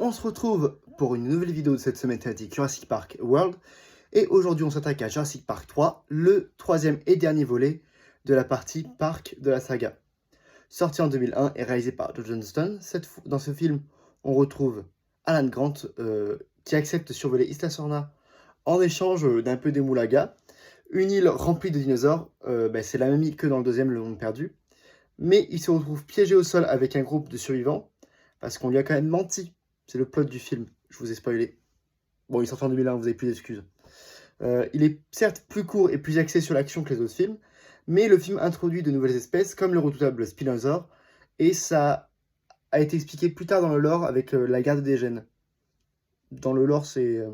On se retrouve pour une nouvelle vidéo de cette semaine thématique Jurassic Park World. Et aujourd'hui, on s'attaque à Jurassic Park 3, le troisième et dernier volet de la partie Parc de la saga. Sorti en 2001 et réalisé par Joe Johnston, dans ce film, on retrouve Alan Grant qui accepte de survoler Isla Sorna en échange d'un peu des moulagas. Une île remplie de dinosaures, c'est la même île que dans le deuxième, Le Monde Perdu. Mais il se retrouve piégé au sol avec un groupe de survivants, parce qu'on lui a quand même menti. C'est le plot du film, je vous ai spoilé. Bon, il sort en 2001, vous n'avez plus d'excuses. Il est certes plus court et plus axé sur l'action que les autres films, mais le film introduit de nouvelles espèces, comme le redoutable Spinosaure, et ça a été expliqué plus tard dans le lore avec la garde des gènes. Dans le lore, c'est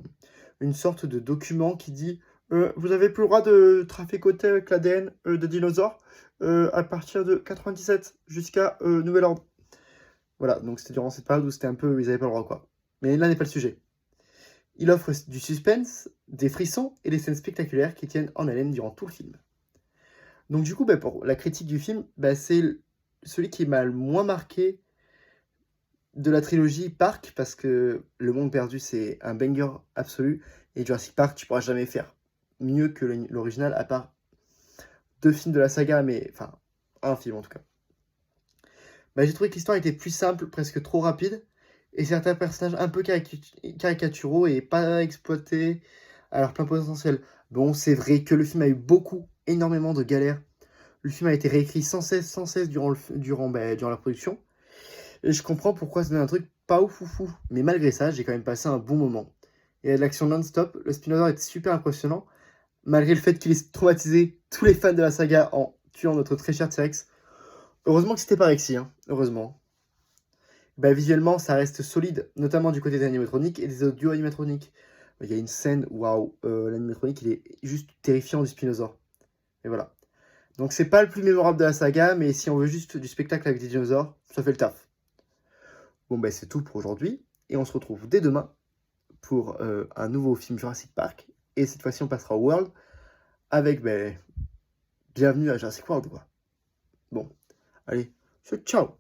une sorte de document qui dit vous avez plus le droit de traficoter avec l'ADN de dinosaures à partir de 97 jusqu'à nouvel ordre. Voilà, donc c'était durant cette période où c'était un peu, ils n'avaient pas le droit, quoi. Mais là n'est pas le sujet. Il offre du suspense, des frissons et des scènes spectaculaires qui tiennent en haleine durant tout le film. Donc du coup, pour la critique du film, c'est celui qui m'a le moins marqué de la trilogie Park, parce que Le Monde Perdu, c'est un banger absolu, et Jurassic Park, tu pourras jamais faire mieux que l'original, à part 2 films de la saga, mais enfin, un film en tout cas. J'ai trouvé que l'histoire était plus simple, presque trop rapide, et certains personnages un peu caricaturaux et pas exploités à leur plein potentiel. Bon, c'est vrai que le film a eu énormément de galères. Le film a été réécrit sans cesse durant la production. Et je comprends pourquoi c'est un truc pas ouf. Mais malgré ça, j'ai quand même passé un bon moment. Il y a de l'action non-stop, le Spinosaur était super impressionnant, malgré le fait qu'il ait traumatisé tous les fans de la saga en tuant notre très cher T-Rex. Heureusement que c'était pas Rexy, hein. Heureusement. Visuellement, ça reste solide, notamment du côté des animatroniques et des audio animatroniques. Il y a une scène, waouh, l'animatronique, il est juste terrifiant du Spinosaure. Et voilà. Donc c'est pas le plus mémorable de la saga, mais si on veut juste du spectacle avec des dinosaures, ça fait le taf. Bon, c'est tout pour aujourd'hui, et on se retrouve dès demain pour un nouveau film Jurassic Park, et cette fois-ci on passera au World, avec, bienvenue à Jurassic World, quoi. Bon, allez, ciao.